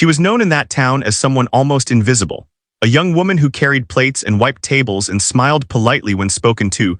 She was known in that town as someone almost invisible, a young woman who carried plates and wiped tables and smiled politely when spoken to.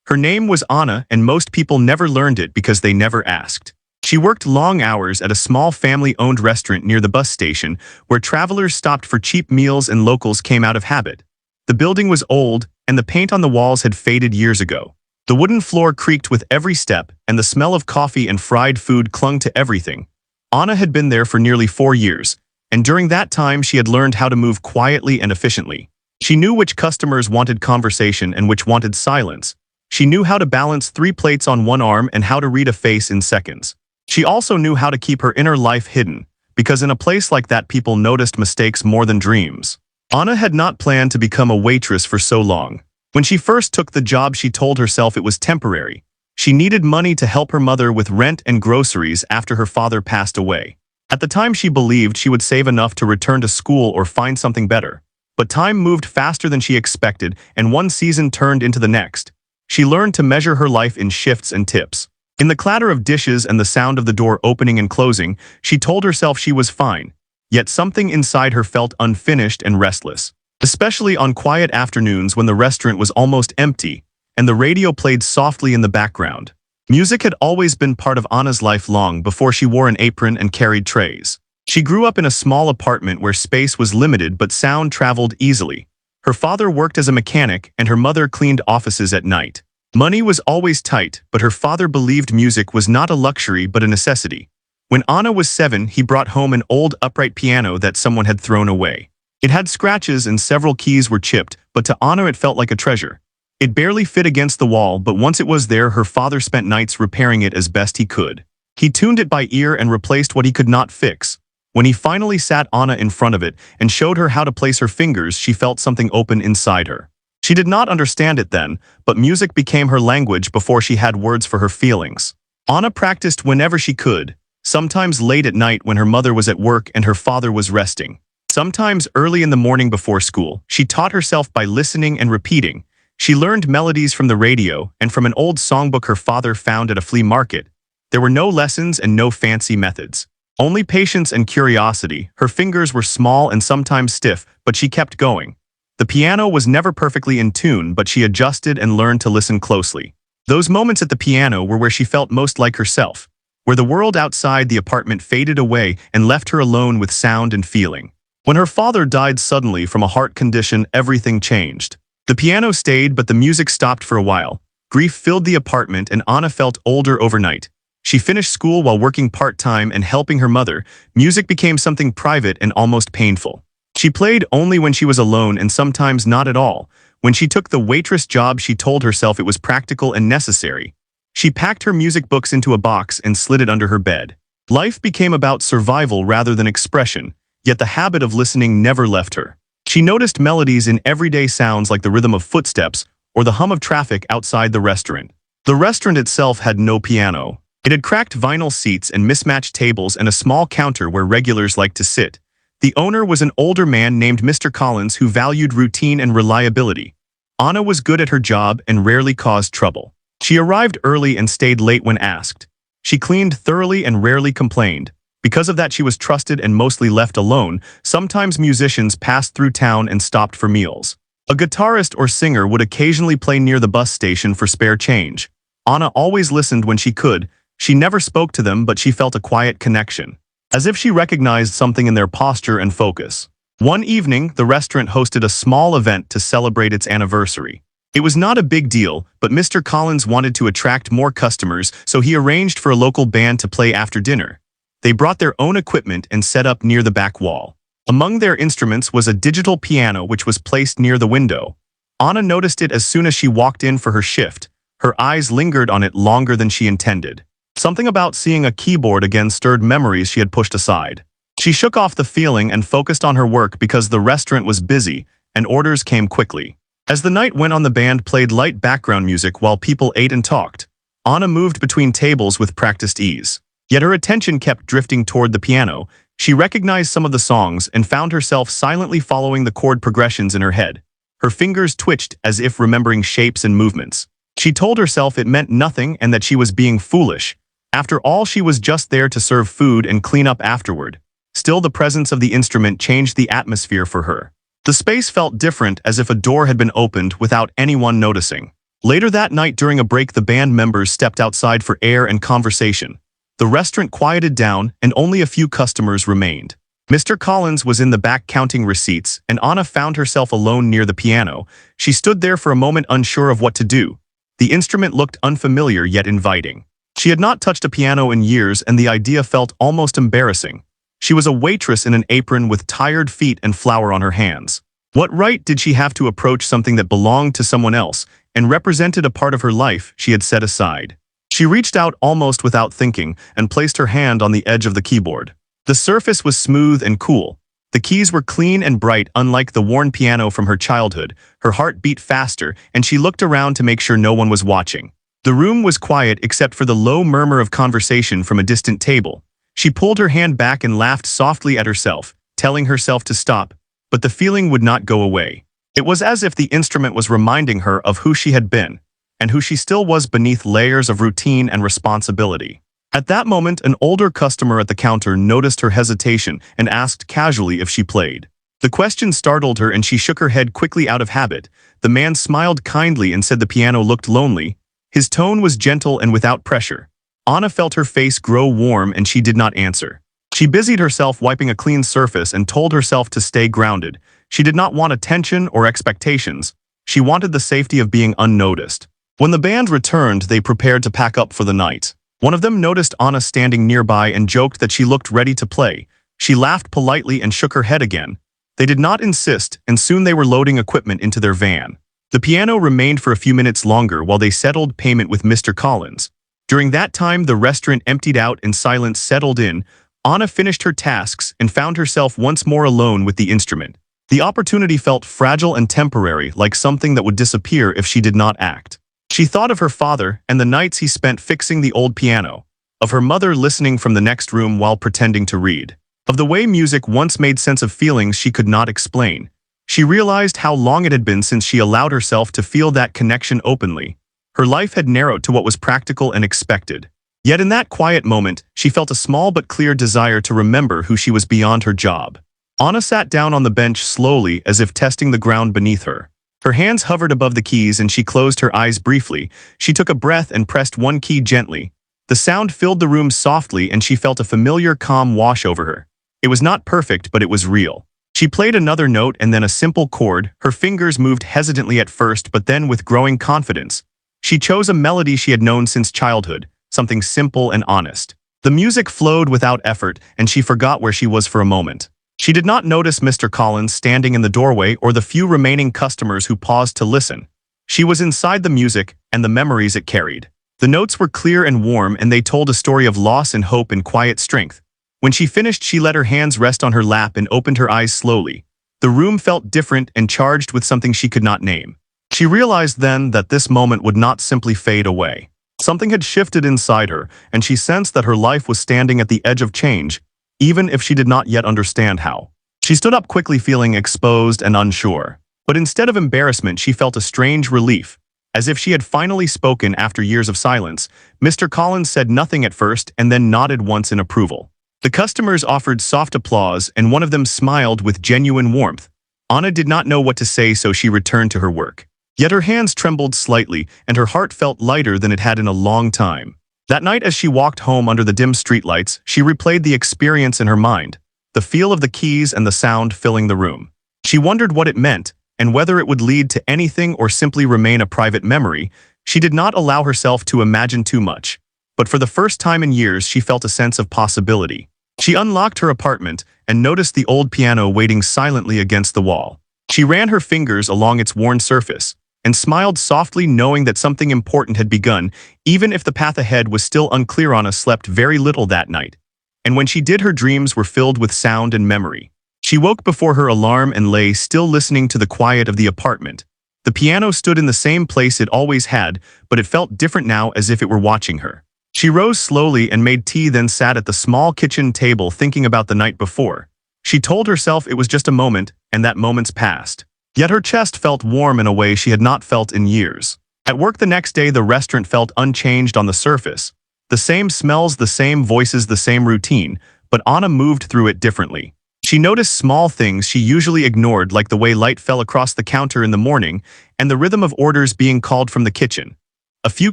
Her name was Anna, and most people never learned it because they never asked. She worked long hours at a small family-owned restaurant near the bus station, where travelers stopped for cheap meals and locals came out of habit. The building was old, and the paint on the walls had faded years ago. The wooden floor creaked with every step, and the smell of coffee and fried food clung to everything. Anna had been there for nearly 4 years, and during that time she had learned how to move quietly and efficiently. She knew which customers wanted conversation and which wanted silence. She knew how to balance 3 plates on one arm and how to read a face in seconds. She also knew how to keep her inner life hidden, because in a place like that people noticed mistakes more than dreams. Anna had not planned to become a waitress for so long. When she first took the job, she told herself it was temporary. She needed money to help her mother with rent and groceries after her father passed away. At the time, she believed she would save enough to return to school or find something better. But time moved faster than she expected, and one season turned into the next. She learned to measure her life in shifts and tips. In the clatter of dishes and the sound of the door opening and closing, she told herself she was fine. Yet something inside her felt unfinished and restless. Especially on quiet afternoons when the restaurant was almost empty, and the radio played softly in the background. Music had always been part of Anna's life long before she wore an apron and carried trays. She grew up in a small apartment where space was limited but sound traveled easily. Her father worked as a mechanic and her mother cleaned offices at night. Money was always tight, but her father believed music was not a luxury but a necessity. When Anna was 7, he brought home an old upright piano that someone had thrown away. It had scratches and several keys were chipped, but to Anna it felt like a treasure. It barely fit against the wall, but once it was there, her father spent nights repairing it as best he could. He tuned it by ear and replaced what he could not fix. When he finally sat Anna in front of it and showed her how to place her fingers, she felt something open inside her. She did not understand it then, but music became her language before she had words for her feelings. Anna practiced whenever she could, sometimes late at night when her mother was at work and her father was resting. Sometimes early in the morning before school. She taught herself by listening and repeating. She learned melodies from the radio and from an old songbook her father found at a flea market. There were no lessons and no fancy methods. Only patience and curiosity. Her fingers were small and sometimes stiff, but she kept going. The piano was never perfectly in tune, but she adjusted and learned to listen closely. Those moments at the piano were where she felt most like herself, where the world outside the apartment faded away and left her alone with sound and feeling. When her father died suddenly from a heart condition, everything changed. The piano stayed, but the music stopped for a while. Grief filled the apartment and Anna felt older overnight. She finished school while working part-time and helping her mother. Music became something private and almost painful. She played only when she was alone and sometimes not at all. When she took the waitress job, she told herself it was practical and necessary. She packed her music books into a box and slid it under her bed. Life became about survival rather than expression, yet the habit of listening never left her. She noticed melodies in everyday sounds like the rhythm of footsteps or the hum of traffic outside the restaurant. The restaurant itself had no piano. It had cracked vinyl seats and mismatched tables and a small counter where regulars liked to sit. The owner was an older man named Mr. Collins who valued routine and reliability. Anna was good at her job and rarely caused trouble. She arrived early and stayed late when asked. She cleaned thoroughly and rarely complained. Because of that, she was trusted and mostly left alone. Sometimes musicians passed through town and stopped for meals. A guitarist or singer would occasionally play near the bus station for spare change. Anna always listened when she could. She never spoke to them, but she felt a quiet connection, as if she recognized something in their posture and focus. One evening, the restaurant hosted a small event to celebrate its anniversary. It was not a big deal, but Mr. Collins wanted to attract more customers, so he arranged for a local band to play after dinner. They brought their own equipment and set up near the back wall. Among their instruments was a digital piano which was placed near the window. Anna noticed it as soon as she walked in for her shift. Her eyes lingered on it longer than she intended. Something about seeing a keyboard again stirred memories she had pushed aside. She shook off the feeling and focused on her work because the restaurant was busy and orders came quickly. As the night went on, the band played light background music while people ate and talked. Anna moved between tables with practiced ease. Yet her attention kept drifting toward the piano. She recognized some of the songs and found herself silently following the chord progressions in her head. Her fingers twitched as if remembering shapes and movements. She told herself it meant nothing and that she was being foolish. After all, she was just there to serve food and clean up afterward. Still, Still, the presence of the instrument changed the atmosphere for her. The space felt different, as if a door had been opened without anyone noticing. Later that night during a break, the band members stepped outside for air and conversation. The restaurant quieted down and only a few customers remained. Mr. Collins was in the back counting receipts, and Anna found herself alone near the piano. She stood there for a moment, unsure of what to do. The instrument looked unfamiliar yet inviting. She had not touched a piano in years, and the idea felt almost embarrassing. She was a waitress in an apron with tired feet and flour on her hands. What right did she have to approach something that belonged to someone else and represented a part of her life she had set aside? She reached out almost without thinking and placed her hand on the edge of the keyboard. The surface was smooth and cool. The keys were clean and bright, unlike the worn piano from her childhood. Her heart beat faster, and she looked around to make sure no one was watching. The room was quiet except for the low murmur of conversation from a distant table. She pulled her hand back and laughed softly at herself, telling herself to stop, but the feeling would not go away. It was as if the instrument was reminding her of who she had been, and who she still was beneath layers of routine and responsibility. At that moment, an older customer at the counter noticed her hesitation and asked casually if she played. The question startled her and she shook her head quickly out of habit. The man smiled kindly and said the piano looked lonely. His tone was gentle and without pressure. Anna felt her face grow warm and she did not answer. She busied herself wiping a clean surface and told herself to stay grounded. She did not want attention or expectations. She wanted the safety of being unnoticed. When the band returned, they prepared to pack up for the night. One of them noticed Anna standing nearby and joked that she looked ready to play. She laughed politely and shook her head again. They did not insist, and soon they were loading equipment into their van. The piano remained for a few minutes longer while they settled payment with Mr. Collins. During that time, the restaurant emptied out and silence settled in. Anna finished her tasks and found herself once more alone with the instrument. The opportunity felt fragile and temporary, like something that would disappear if she did not act. She thought of her father and the nights he spent fixing the old piano, of her mother listening from the next room while pretending to read, of the way music once made sense of feelings she could not explain. She realized how long it had been since she allowed herself to feel that connection openly. Her life had narrowed to what was practical and expected. Yet in that quiet moment, she felt a small but clear desire to remember who she was beyond her job. Anna sat down on the bench slowly, as if testing the ground beneath her. Her hands hovered above the keys and she closed her eyes briefly. She took a breath and pressed one key gently. The sound filled the room softly and she felt a familiar calm wash over her. It was not perfect, but it was real. She played another note and then a simple chord. Her fingers moved hesitantly at first, but then with growing confidence. She chose a melody she had known since childhood, something simple and honest. The music flowed without effort, and she forgot where she was for a moment. She did not notice Mr. Collins standing in the doorway or the few remaining customers who paused to listen. She was inside the music and the memories it carried. The notes were clear and warm, and they told a story of loss and hope and quiet strength. When she finished, she let her hands rest on her lap and opened her eyes slowly. The room felt different and charged with something she could not name. She realized then that this moment would not simply fade away. Something had shifted inside her, and she sensed that her life was standing at the edge of change, even if she did not yet understand how. She stood up quickly, feeling exposed and unsure. But instead of embarrassment, she felt a strange relief. As if she had finally spoken after years of silence, Mr. Collins said nothing at first and then nodded once in approval. The customers offered soft applause, and one of them smiled with genuine warmth. Anna did not know what to say, so she returned to her work. Yet her hands trembled slightly, and her heart felt lighter than it had in a long time. That night, as she walked home under the dim streetlights, she replayed the experience in her mind, the feel of the keys and the sound filling the room. She wondered what it meant, and whether it would lead to anything or simply remain a private memory. She did not allow herself to imagine too much. But for the first time in years, she felt a sense of possibility. She unlocked her apartment and noticed the old piano waiting silently against the wall. She ran her fingers along its worn surface and smiled softly, knowing that something important had begun, even if the path ahead was still unclear. Anna slept very little that night, and when she did, her dreams were filled with sound and memory. She woke before her alarm and lay still, listening to the quiet of the apartment. The piano stood in the same place it always had, but it felt different now, as if it were watching her. She rose slowly and made tea, then sat at the small kitchen table thinking about the night before. She told herself it was just a moment, and that moment's passed. Yet her chest felt warm in a way she had not felt in years. At work the next day, the restaurant felt unchanged on the surface. The same smells, the same voices, the same routine, but Anna moved through it differently. She noticed small things she usually ignored, like the way light fell across the counter in the morning and the rhythm of orders being called from the kitchen. A few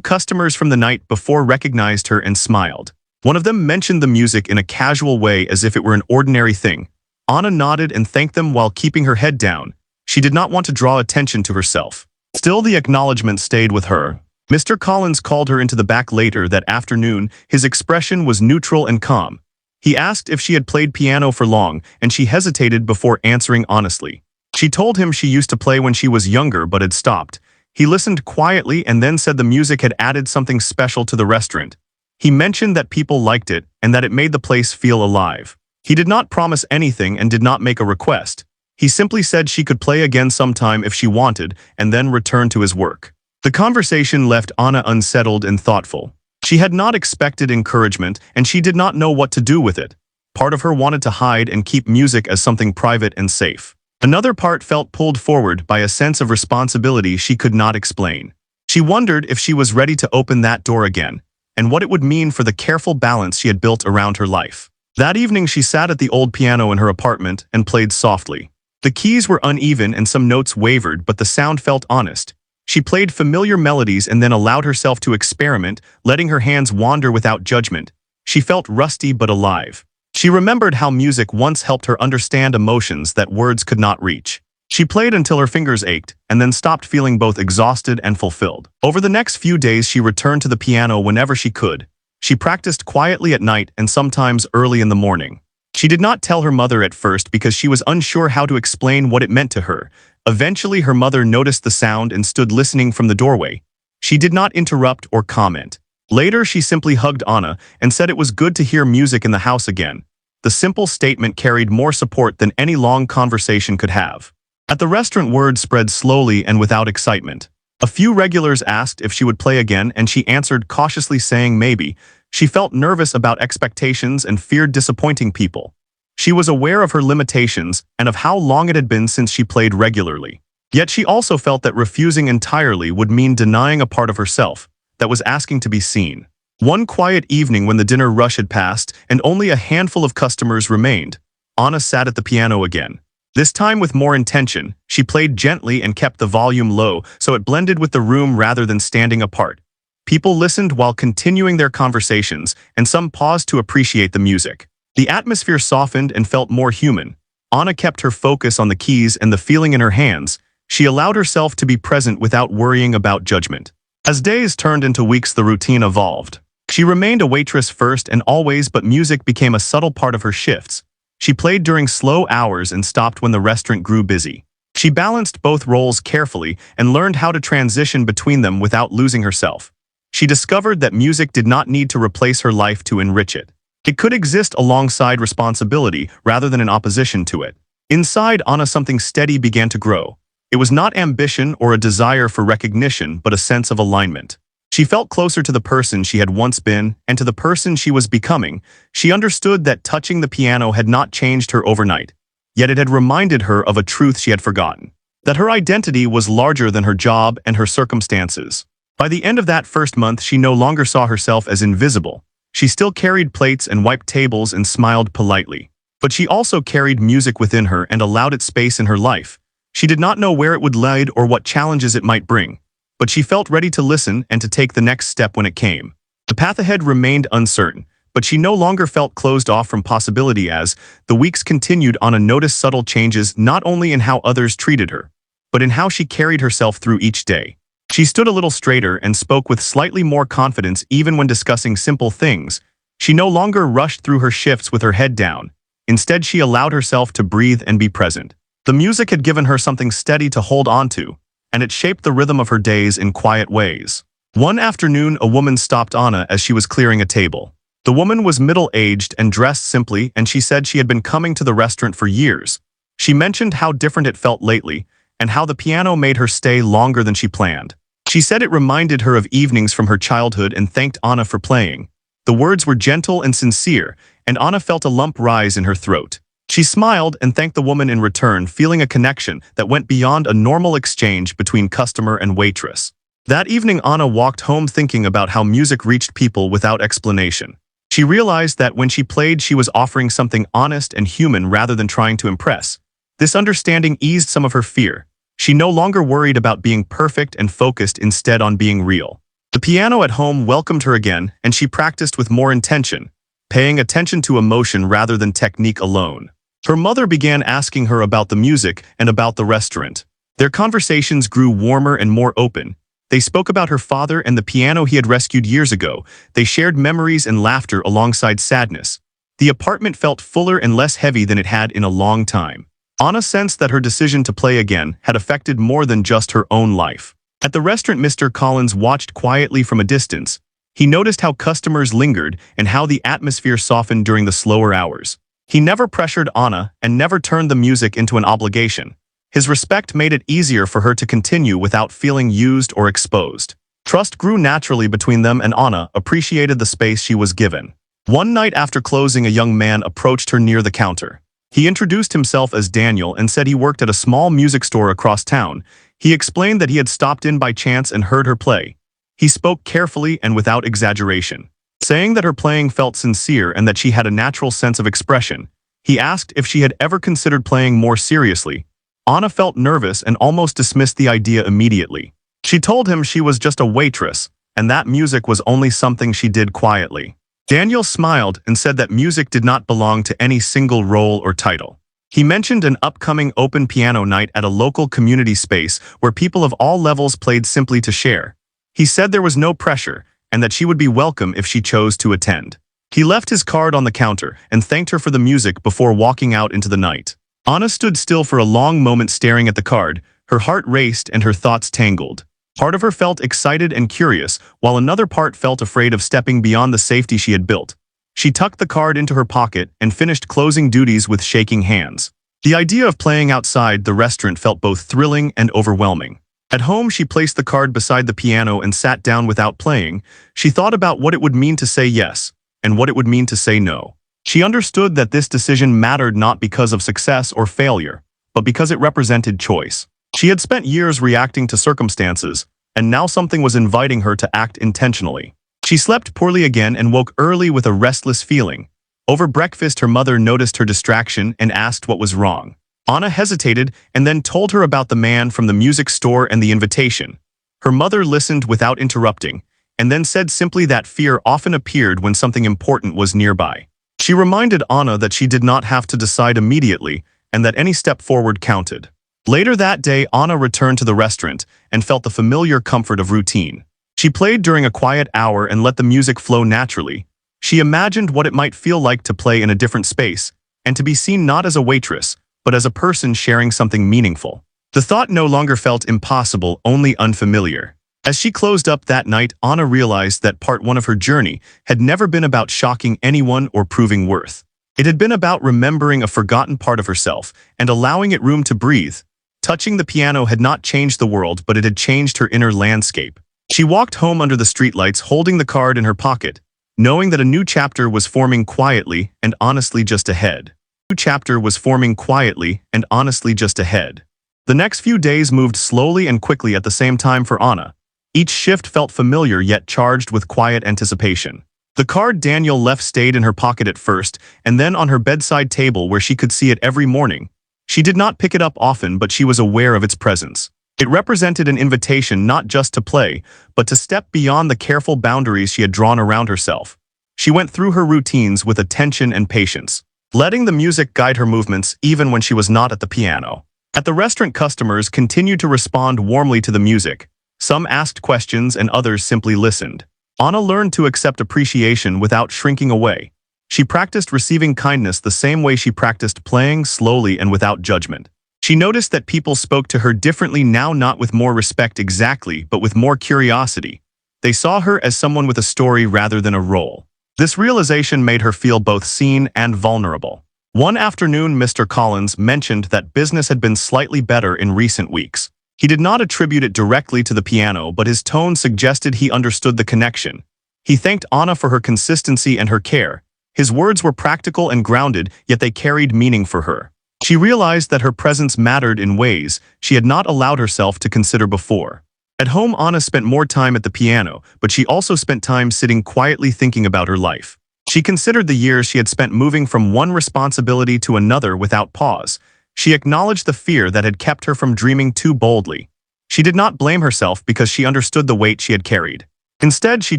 customers from the night before recognized her and smiled. One of them mentioned the music in a casual way as if it were an ordinary thing. Anna nodded and thanked them while keeping her head down. She did not want to draw attention to herself. Still, the acknowledgement stayed with her. Mr. Collins called her into the back later that afternoon. His expression was neutral and calm. He asked if she had played piano for long, and she hesitated before answering honestly. She told him she used to play when she was younger but had stopped. He listened quietly and then said the music had added something special to the restaurant. He mentioned that people liked it and that it made the place feel alive. He did not promise anything and did not make a request. He simply said she could play again sometime if she wanted, and then return to his work. The conversation left Anna unsettled and thoughtful. She had not expected encouragement, and she did not know what to do with it. Part of her wanted to hide and keep music as something private and safe. Another part felt pulled forward by a sense of responsibility she could not explain. She wondered if she was ready to open that door again, and what it would mean for the careful balance she had built around her life. That evening she sat at the old piano in her apartment and played softly. The keys were uneven and some notes wavered, but the sound felt honest. She played familiar melodies and then allowed herself to experiment, letting her hands wander without judgment. She felt rusty but alive. She remembered how music once helped her understand emotions that words could not reach. She played until her fingers ached, and then stopped, feeling both exhausted and fulfilled. Over the next few days she returned to the piano whenever she could. She practiced quietly at night and sometimes early in the morning. She did not tell her mother at first because she was unsure how to explain what it meant to her. Eventually her mother noticed the sound and stood listening from the doorway. She did not interrupt or comment. Later she simply hugged Anna and said it was good to hear music in the house again. The simple statement carried more support than any long conversation could have. At the restaurant, word spread slowly and without excitement. A few regulars asked if she would play again, and she answered cautiously, saying maybe. She felt nervous about expectations and feared disappointing people. She was aware of her limitations and of how long it had been since she played regularly. Yet she also felt that refusing entirely would mean denying a part of herself that was asking to be seen. One quiet evening, when the dinner rush had passed and only a handful of customers remained, Anna sat at the piano again. This time with more intention. She played gently and kept the volume low so it blended with the room rather than standing apart. People listened while continuing their conversations, and some paused to appreciate the music. The atmosphere softened and felt more human. Anna kept her focus on the keys and the feeling in her hands. She allowed herself to be present without worrying about judgment. As days turned into weeks, the routine evolved. She remained a waitress first and always, but music became a subtle part of her shifts. She played during slow hours and stopped when the restaurant grew busy. She balanced both roles carefully and learned how to transition between them without losing herself. She discovered that music did not need to replace her life to enrich it. It could exist alongside responsibility rather than in opposition to it. Inside Anna, something steady began to grow. It was not ambition or a desire for recognition, but a sense of alignment. She felt closer to the person she had once been and to the person she was becoming. She understood that touching the piano had not changed her overnight, yet it had reminded her of a truth she had forgotten, that her identity was larger than her job and her circumstances. By the end of that first month, she no longer saw herself as invisible. She still carried plates and wiped tables and smiled politely. But she also carried music within her and allowed it space in her life. She did not know where it would lead or what challenges it might bring, but she felt ready to listen and to take the next step when it came. The path ahead remained uncertain, but she no longer felt closed off from possibility. As the weeks continued, Anna noticed subtle changes not only in how others treated her, but in how she carried herself through each day. She stood a little straighter and spoke with slightly more confidence even when discussing simple things. She no longer rushed through her shifts with her head down. Instead, she allowed herself to breathe and be present. The music had given her something steady to hold on to, and it shaped the rhythm of her days in quiet ways. One afternoon, a woman stopped Anna as she was clearing a table. The woman was middle-aged and dressed simply, and she said she had been coming to the restaurant for years. She mentioned how different it felt lately, and how the piano made her stay longer than she planned. She said it reminded her of evenings from her childhood and thanked Anna for playing. The words were gentle and sincere, and Anna felt a lump rise in her throat. She smiled and thanked the woman in return, feeling a connection that went beyond a normal exchange between customer and waitress. That evening, Anna walked home thinking about how music reached people without explanation. She realized that when she played, she was offering something honest and human rather than trying to impress. This understanding eased some of her fear. She no longer worried about being perfect and focused instead on being real. The piano at home welcomed her again, and she practiced with more intention, paying attention to emotion rather than technique alone. Her mother began asking her about the music and about the restaurant. Their conversations grew warmer and more open. They spoke about her father and the piano he had rescued years ago. They shared memories and laughter alongside sadness. The apartment felt fuller and less heavy than it had in a long time. Anna sensed that her decision to play again had affected more than just her own life. At the restaurant, Mr. Collins watched quietly from a distance. He noticed how customers lingered and how the atmosphere softened during the slower hours. He never pressured Anna and never turned the music into an obligation. His respect made it easier for her to continue without feeling used or exposed. Trust grew naturally between them, and Anna appreciated the space she was given. One night after closing, a young man approached her near the counter. He introduced himself as Daniel and said he worked at a small music store across town. He explained that he had stopped in by chance and heard her play. He spoke carefully and without exaggeration, saying that her playing felt sincere and that she had a natural sense of expression. He asked if she had ever considered playing more seriously. Anna felt nervous and almost dismissed the idea immediately. She told him she was just a waitress, and that music was only something she did quietly. Daniel smiled and said that music did not belong to any single role or title. He mentioned an upcoming open piano night at a local community space where people of all levels played simply to share. He said there was no pressure and that she would be welcome if she chose to attend. He left his card on the counter and thanked her for the music before walking out into the night. Anna stood still for a long moment staring at the card. Her heart raced and her thoughts tangled. Part of her felt excited and curious, while another part felt afraid of stepping beyond the safety she had built. She tucked the card into her pocket and finished closing duties with shaking hands. The idea of playing outside the restaurant felt both thrilling and overwhelming. At home, she placed the card beside the piano and sat down without playing. She thought about what it would mean to say yes, and what it would mean to say no. She understood that this decision mattered not because of success or failure, but because it represented choice. She had spent years reacting to circumstances, and now something was inviting her to act intentionally. She slept poorly again and woke early with a restless feeling. Over breakfast, her mother noticed her distraction and asked what was wrong. Anna hesitated and then told her about the man from the music store and the invitation. Her mother listened without interrupting, and then said simply that fear often appeared when something important was nearby. She reminded Anna that she did not have to decide immediately and that any step forward counted. Later that day, Anna returned to the restaurant and felt the familiar comfort of routine. She played during a quiet hour and let the music flow naturally. She imagined what it might feel like to play in a different space and to be seen not as a waitress, but as a person sharing something meaningful. The thought no longer felt impossible, only unfamiliar. As she closed up that night, Anna realized that part one of her journey had never been about shocking anyone or proving worth. It had been about remembering a forgotten part of herself and allowing it room to breathe. Touching the piano had not changed the world, but it had changed her inner landscape. She walked home under the streetlights, holding the card in her pocket, knowing that a new chapter was forming quietly and honestly just ahead. A new chapter was forming quietly and honestly just ahead. The next few days moved slowly and quickly at the same time for Anna. Each shift felt familiar yet charged with quiet anticipation. The card Daniel left stayed in her pocket at first, and then on her bedside table where she could see it every morning. She did not pick it up often, but she was aware of its presence. It represented an invitation not just to play, but to step beyond the careful boundaries she had drawn around herself. She went through her routines with attention and patience, letting the music guide her movements even when she was not at the piano. At the restaurant, customers continued to respond warmly to the music. Some asked questions and others simply listened. Anna learned to accept appreciation without shrinking away. She practiced receiving kindness the same way she practiced playing, slowly and without judgment. She noticed that people spoke to her differently now, not with more respect exactly, but with more curiosity. They saw her as someone with a story rather than a role. This realization made her feel both seen and vulnerable. One afternoon, Mr. Collins mentioned that business had been slightly better in recent weeks. He did not attribute it directly to the piano, but his tone suggested he understood the connection. He thanked Anna for her consistency and her care. His words were practical and grounded, yet they carried meaning for her. She realized that her presence mattered in ways she had not allowed herself to consider before. At home, Anna spent more time at the piano, but she also spent time sitting quietly thinking about her life. She considered the years she had spent moving from one responsibility to another without pause. She acknowledged the fear that had kept her from dreaming too boldly. She did not blame herself because she understood the weight she had carried. Instead, she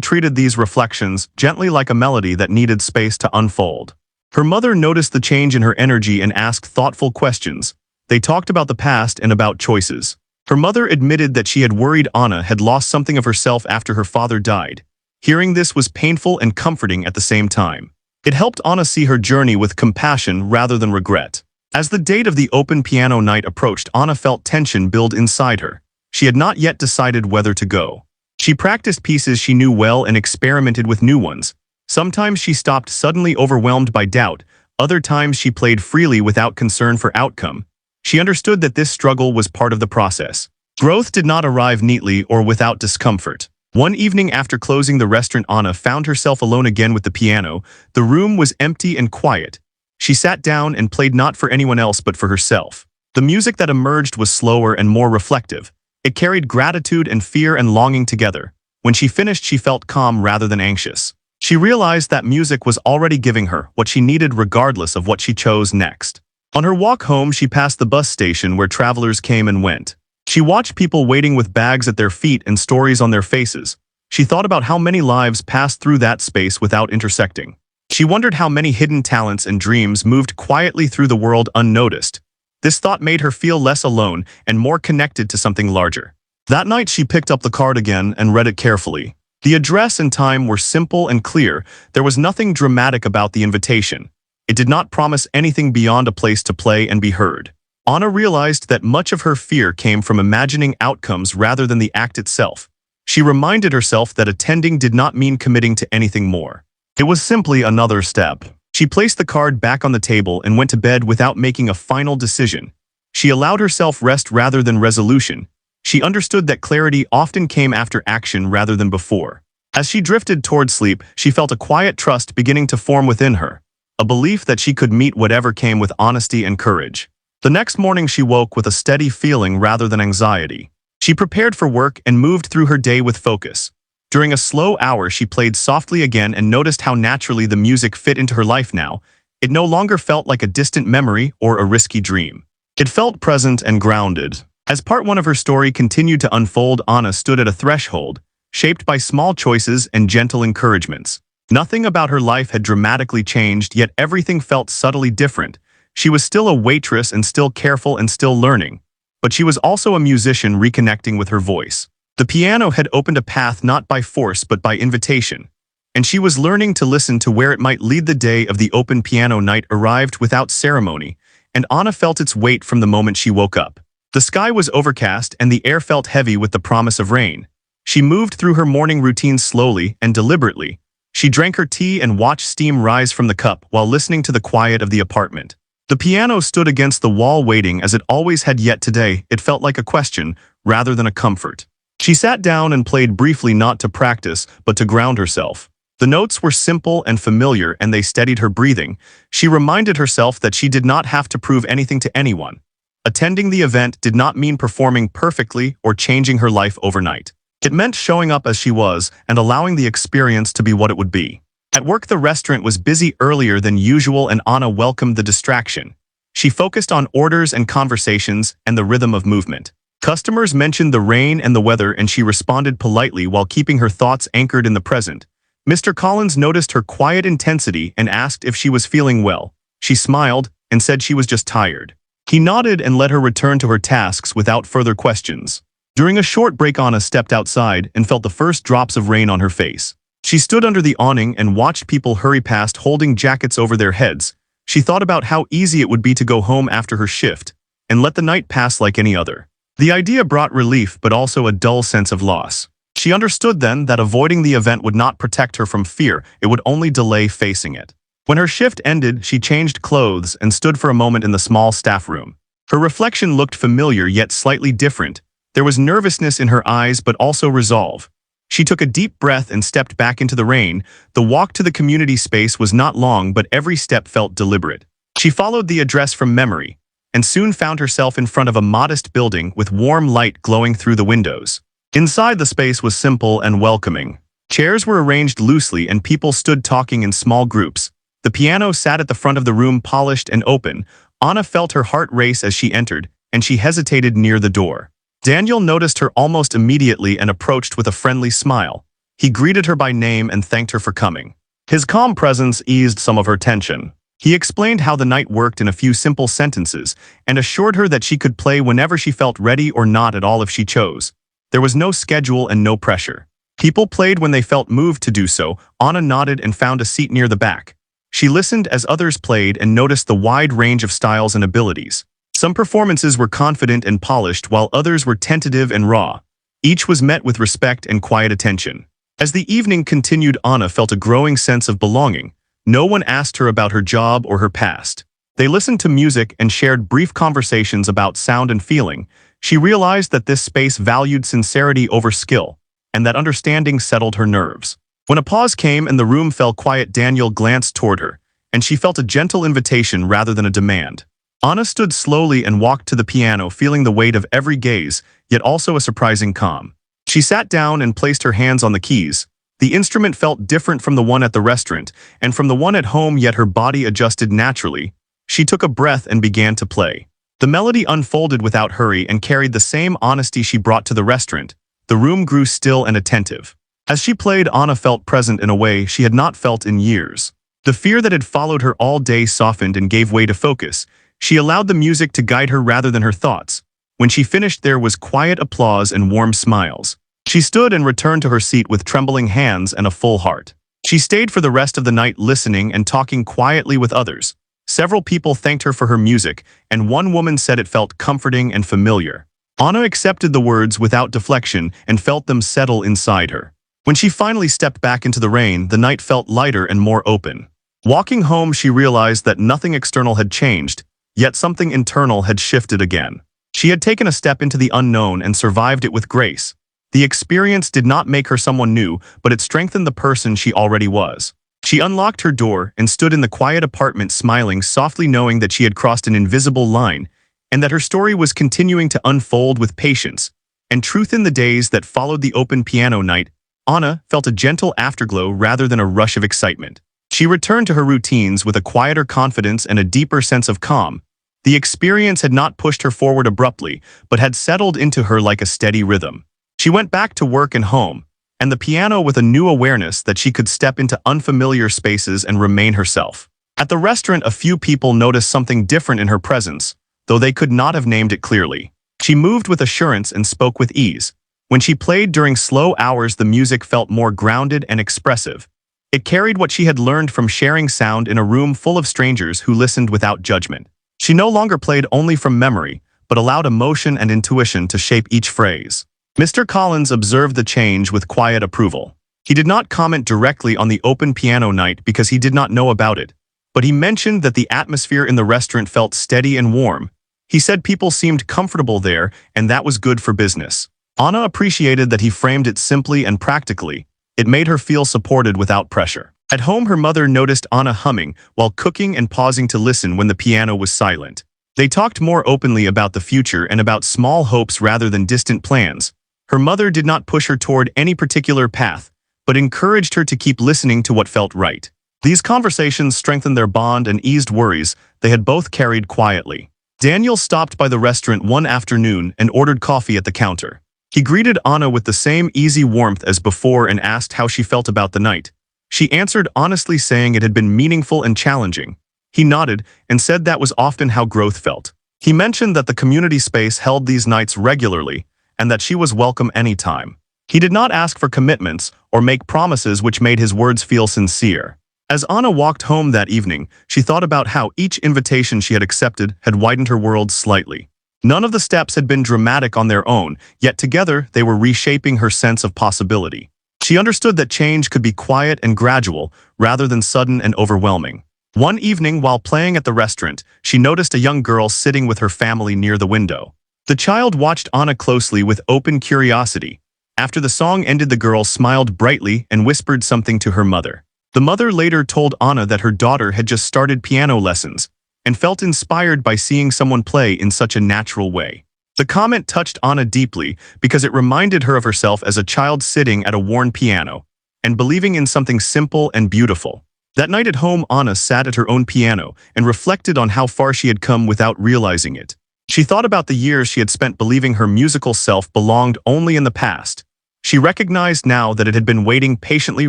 treated these reflections gently like a melody that needed space to unfold. Her mother noticed the change in her energy and asked thoughtful questions. They talked about the past and about choices. Her mother admitted that she had worried Anna had lost something of herself after her father died. Hearing this was painful and comforting at the same time. It helped Anna see her journey with compassion rather than regret. As the date of the open piano night approached, Anna felt tension build inside her. She had not yet decided whether to go. She practiced pieces she knew well and experimented with new ones. Sometimes she stopped suddenly overwhelmed by doubt. Other times she played freely without concern for outcome. She understood that this struggle was part of the process. Growth did not arrive neatly or without discomfort. One evening after closing the restaurant, Anna found herself alone again with the piano. The room was empty and quiet. She sat down and played not for anyone else but for herself. The music that emerged was slower and more reflective. It carried gratitude and fear and longing together. When she finished, she felt calm rather than anxious. She realized that music was already giving her what she needed regardless of what she chose next. On her walk home, she passed the bus station where travelers came and went. She watched people waiting with bags at their feet and stories on their faces. She thought about how many lives passed through that space without intersecting. She wondered how many hidden talents and dreams moved quietly through the world unnoticed. This thought made her feel less alone and more connected to something larger. That night, she picked up the card again and read it carefully. The address and time were simple and clear. There was nothing dramatic about the invitation. It did not promise anything beyond a place to play and be heard. Anna realized that much of her fear came from imagining outcomes rather than the act itself. She reminded herself that attending did not mean committing to anything more. It was simply another step. She placed the card back on the table and went to bed without making a final decision. She allowed herself rest rather than resolution. She understood that clarity often came after action rather than before. As she drifted toward sleep, she felt a quiet trust beginning to form within her, a belief that she could meet whatever came with honesty and courage. The next morning, she woke with a steady feeling rather than anxiety. She prepared for work and moved through her day with focus. During a slow hour, she played softly again and noticed how naturally the music fit into her life now. It no longer felt like a distant memory or a risky dream. It felt present and grounded. As part one of her story continued to unfold, Anna stood at a threshold, shaped by small choices and gentle encouragements. Nothing about her life had dramatically changed, yet everything felt subtly different. She was still a waitress and still careful and still learning. But she was also a musician reconnecting with her voice. The piano had opened a path not by force but by invitation. And she was learning to listen to where it might lead. The day of the open piano night arrived without ceremony, and Anna felt its weight from the moment she woke up. The sky was overcast and the air felt heavy with the promise of rain. She moved through her morning routine slowly and deliberately. She drank her tea and watched steam rise from the cup while listening to the quiet of the apartment. The piano stood against the wall waiting as it always had, yet today it felt like a question rather than a comfort. She sat down and played briefly, not to practice, but to ground herself. The notes were simple and familiar and they steadied her breathing. She reminded herself that she did not have to prove anything to anyone. Attending the event did not mean performing perfectly or changing her life overnight. It meant showing up as she was and allowing the experience to be what it would be. At work, the restaurant was busy earlier than usual and Anna welcomed the distraction. She focused on orders and conversations and the rhythm of movement. Customers mentioned the rain and the weather and she responded politely while keeping her thoughts anchored in the present. Mr. Collins noticed her quiet intensity and asked if she was feeling well. She smiled and said she was just tired. He nodded and let her return to her tasks without further questions. During a short break, Anna stepped outside and felt the first drops of rain on her face. She stood under the awning and watched people hurry past holding jackets over their heads. She thought about how easy it would be to go home after her shift and let the night pass like any other. The idea brought relief but also a dull sense of loss. She understood then that avoiding the event would not protect her from fear, it would only delay facing it. When her shift ended, she changed clothes and stood for a moment in the small staff room. Her reflection looked familiar yet slightly different. There was nervousness in her eyes but also resolve. She took a deep breath and stepped back into the rain. The walk to the community space was not long, but every step felt deliberate. She followed the address from memory and soon found herself in front of a modest building with warm light glowing through the windows. Inside, the space was simple and welcoming. Chairs were arranged loosely and people stood talking in small groups. The piano sat at the front of the room, polished and open. Anna felt her heart race as she entered, and she hesitated near the door. Daniel noticed her almost immediately and approached with a friendly smile. He greeted her by name and thanked her for coming. His calm presence eased some of her tension. He explained how the night worked in a few simple sentences and assured her that she could play whenever she felt ready or not at all if she chose. There was no schedule and no pressure. People played when they felt moved to do so. Anna nodded and found a seat near the back. She listened as others played and noticed the wide range of styles and abilities. Some performances were confident and polished while others were tentative and raw. Each was met with respect and quiet attention. As the evening continued, Anna felt a growing sense of belonging. No one asked her about her job or her past. They listened to music and shared brief conversations about sound and feeling. She realized that this space valued sincerity over skill, and that understanding settled her nerves. When a pause came and the room fell quiet, Daniel glanced toward her, and she felt a gentle invitation rather than a demand. Anna stood slowly and walked to the piano, feeling the weight of every gaze, yet also a surprising calm. She sat down and placed her hands on the keys. The instrument felt different from the one at the restaurant, and from the one at home, yet her body adjusted naturally. She took a breath and began to play. The melody unfolded without hurry and carried the same honesty she brought to the restaurant. The room grew still and attentive. As she played, Anna felt present in a way she had not felt in years. The fear that had followed her all day softened and gave way to focus. She allowed the music to guide her rather than her thoughts. When she finished, there was quiet applause and warm smiles. She stood and returned to her seat with trembling hands and a full heart. She stayed for the rest of the night, listening and talking quietly with others. Several people thanked her for her music, and one woman said it felt comforting and familiar. Anna accepted the words without deflection and felt them settle inside her. When she finally stepped back into the rain, the night felt lighter and more open. Walking home, she realized that nothing external had changed, yet something internal had shifted again. She had taken a step into the unknown and survived it with grace. The experience did not make her someone new, but it strengthened the person she already was. She unlocked her door and stood in the quiet apartment, smiling softly, knowing that she had crossed an invisible line and that her story was continuing to unfold with patience and truth. In the days that followed the open piano night, Anna felt a gentle afterglow rather than a rush of excitement. She returned to her routines with a quieter confidence and a deeper sense of calm. The experience had not pushed her forward abruptly, but had settled into her like a steady rhythm. She went back to work and home, and the piano with a new awareness that she could step into unfamiliar spaces and remain herself. At the restaurant, a few people noticed something different in her presence, though they could not have named it clearly. She moved with assurance and spoke with ease. When she played during slow hours, the music felt more grounded and expressive. It carried what she had learned from sharing sound in a room full of strangers who listened without judgment. She no longer played only from memory, but allowed emotion and intuition to shape each phrase. Mr. Collins observed the change with quiet approval. He did not comment directly on the open piano night because he did not know about it, but he mentioned that the atmosphere in the restaurant felt steady and warm. He said people seemed comfortable there, and that was good for business. Anna appreciated that he framed it simply and practically. It made her feel supported without pressure. At home, her mother noticed Anna humming while cooking and pausing to listen when the piano was silent. They talked more openly about the future and about small hopes rather than distant plans. Her mother did not push her toward any particular path, but encouraged her to keep listening to what felt right. These conversations strengthened their bond and eased worries they had both carried quietly. Daniel stopped by the restaurant one afternoon and ordered coffee at the counter. He greeted Anna with the same easy warmth as before and asked how she felt about the night. She answered honestly, saying it had been meaningful and challenging. He nodded and said that was often how growth felt. He mentioned that the community space held these nights regularly and that she was welcome anytime. He did not ask for commitments or make promises, which made his words feel sincere. As Anna walked home that evening, she thought about how each invitation she had accepted had widened her world slightly. None of the steps had been dramatic on their own, yet together they were reshaping her sense of possibility. She understood that change could be quiet and gradual, rather than sudden and overwhelming. One evening, while playing at the restaurant, she noticed a young girl sitting with her family near the window. The child watched Anna closely with open curiosity. After the song ended, the girl smiled brightly and whispered something to her mother. The mother later told Anna that her daughter had just started piano lessons and felt inspired by seeing someone play in such a natural way. The comment touched Anna deeply because it reminded her of herself as a child sitting at a worn piano. and believing in something simple and beautiful. That night at home, Anna sat at her own piano and reflected on how far she had come without realizing it. She thought about the years she had spent believing her musical self belonged only in the past. She recognized now that it had been waiting patiently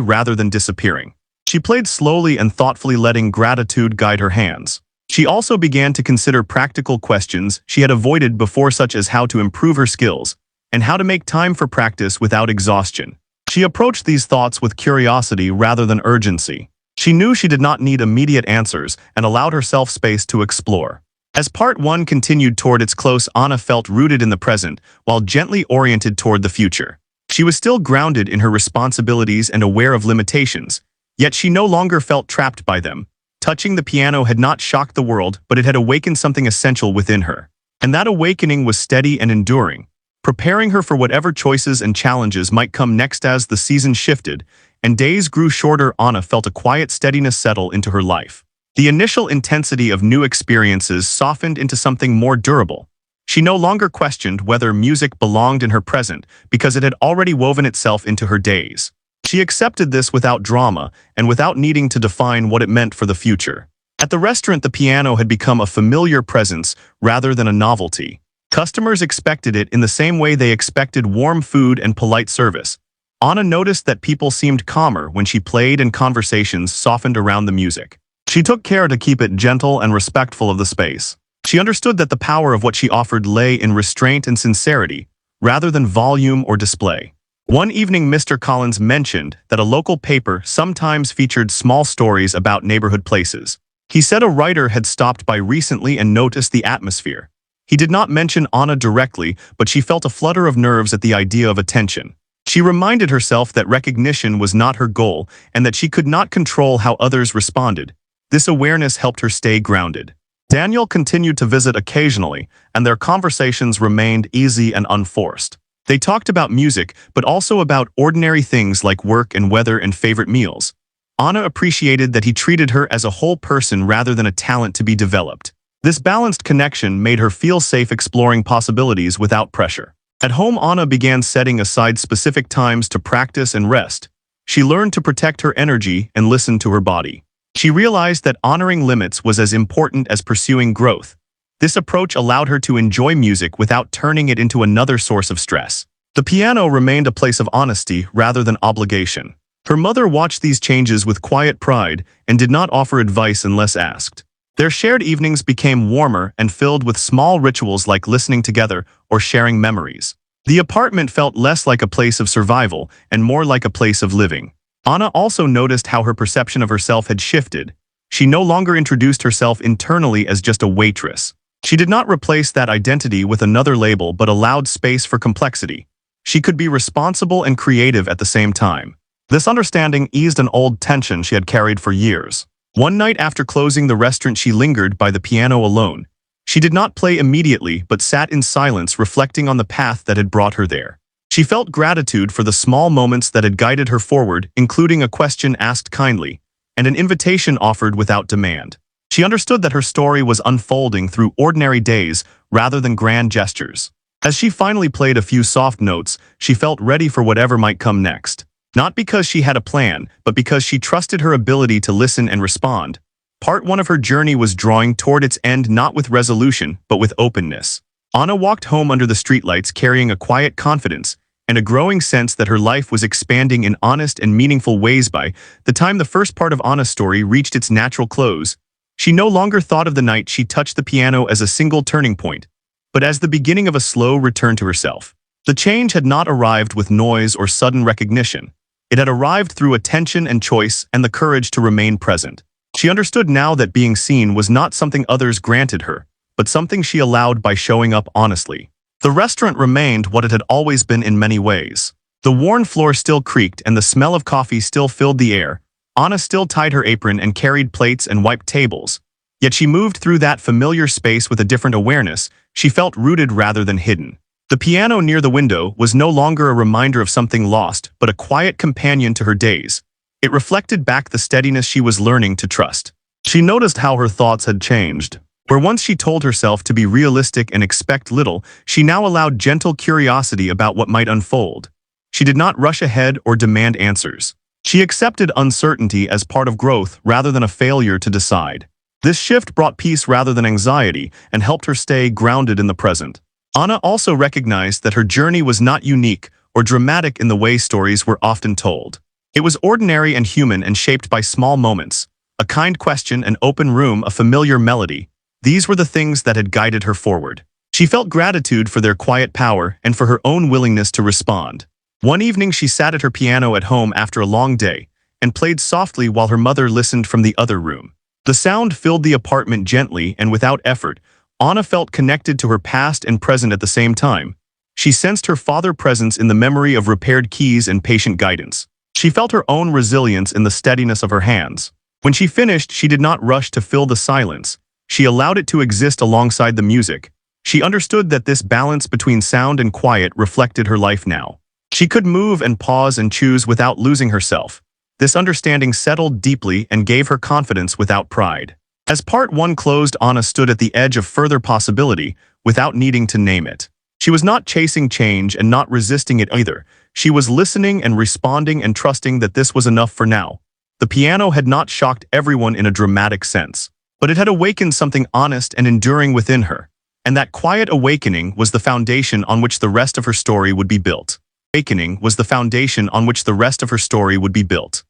rather than disappearing. She played slowly and thoughtfully, letting gratitude guide her hands. She also began to consider practical questions she had avoided before, such as how to improve her skills and how to make time for practice without exhaustion. She approached these thoughts with curiosity rather than urgency. She knew she did not need immediate answers and allowed herself space to explore. As part 1 continued toward its close, Anna felt rooted in the present while gently oriented toward the future. She was still grounded in her responsibilities and aware of limitations, yet she no longer felt trapped by them. Touching the piano had not shocked the world, but it had awakened something essential within her. And that awakening was steady and enduring, preparing her for whatever choices and challenges might come next. As the season shifted and days grew shorter, Anna felt a quiet steadiness settle into her life. The initial intensity of new experiences softened into something more durable. She no longer questioned whether music belonged in her present because it had already woven itself into her days. She accepted this without drama and without needing to define what it meant for the future. At the restaurant, the piano had become a familiar presence rather than a novelty. Customers expected it in the same way they expected warm food and polite service. Anna noticed that people seemed calmer when she played and conversations softened around the music. She took care to keep it gentle and respectful of the space. She understood that the power of what she offered lay in restraint and sincerity, rather than volume or display. One evening, Mr. Collins mentioned that a local paper sometimes featured small stories about neighborhood places. He said a writer had stopped by recently and noticed the atmosphere. He did not mention Anna directly, but she felt a flutter of nerves at the idea of attention. She reminded herself that recognition was not her goal and that she could not control how others responded. This awareness helped her stay grounded. Daniel continued to visit occasionally, and their conversations remained easy and unforced. They talked about music, but also about ordinary things like work and weather and favorite meals. Anna appreciated that he treated her as a whole person rather than a talent to be developed. This balanced connection made her feel safe exploring possibilities without pressure. At home, Anna began setting aside specific times to practice and rest. She learned to protect her energy and listen to her body. She realized that honoring limits was as important as pursuing growth. This approach allowed her to enjoy music without turning it into another source of stress. The piano remained a place of honesty rather than obligation. Her mother watched these changes with quiet pride and did not offer advice unless asked. Their shared evenings became warmer and filled with small rituals like listening together or sharing memories. The apartment felt less like a place of survival and more like a place of living. Anna also noticed how her perception of herself had shifted. She no longer introduced herself internally as just a waitress. She did not replace that identity with another label but allowed space for complexity. She could be responsible and creative at the same time. This understanding eased an old tension she had carried for years. One night after closing the restaurant, she lingered by the piano alone. She did not play immediately but sat in silence, reflecting on the path that had brought her there. She felt gratitude for the small moments that had guided her forward, including a question asked kindly and an invitation offered without demand. She understood that her story was unfolding through ordinary days rather than grand gestures. As she finally played a few soft notes, she felt ready for whatever might come next. Not because she had a plan, but because she trusted her ability to listen and respond. Part 1 of her journey was drawing toward its end, not with resolution, but with openness. Anna walked home under the streetlights carrying a quiet confidence and a growing sense that her life was expanding in honest and meaningful ways. By the time the first part of Anna's story reached its natural close, she no longer thought of the night she touched the piano as a single turning point, but as the beginning of a slow return to herself. The change had not arrived with noise or sudden recognition. It had arrived through attention and choice and the courage to remain present. She understood now that being seen was not something others granted her, but something she allowed by showing up honestly. The restaurant remained what it had always been in many ways. The worn floor still creaked and the smell of coffee still filled the air. Anna still tied her apron and carried plates and wiped tables. Yet she moved through that familiar space with a different awareness. She felt rooted rather than hidden. The piano near the window was no longer a reminder of something lost, but a quiet companion to her days. It reflected back the steadiness she was learning to trust. She noticed how her thoughts had changed. Where once she told herself to be realistic and expect little, she now allowed gentle curiosity about what might unfold. She did not rush ahead or demand answers. She accepted uncertainty as part of growth rather than a failure to decide. This shift brought peace rather than anxiety and helped her stay grounded in the present. Anna also recognized that her journey was not unique or dramatic in the way stories were often told. It was ordinary and human and shaped by small moments. A kind question, an open room, a familiar melody. These were the things that had guided her forward. She felt gratitude for their quiet power and for her own willingness to respond. One evening she sat at her piano at home after a long day and played softly while her mother listened from the other room. The sound filled the apartment gently and without effort. Anna felt connected to her past and present at the same time. She sensed her father's presence in the memory of repaired keys and patient guidance. She felt her own resilience in the steadiness of her hands. When she finished, she did not rush to fill the silence. She allowed it to exist alongside the music. She understood that this balance between sound and quiet reflected her life now. She could move and pause and choose without losing herself. This understanding settled deeply and gave her confidence without pride. As part one closed, Anna stood at the edge of further possibility without needing to name it. She was not chasing change and not resisting it either. She was listening and responding and trusting that this was enough for now. The piano had not shocked everyone in a dramatic sense, but it had awakened something honest and enduring within her. And that quiet awakening was the foundation on which the rest of her story would be built. Awakening was the foundation on which the rest of her story would be built.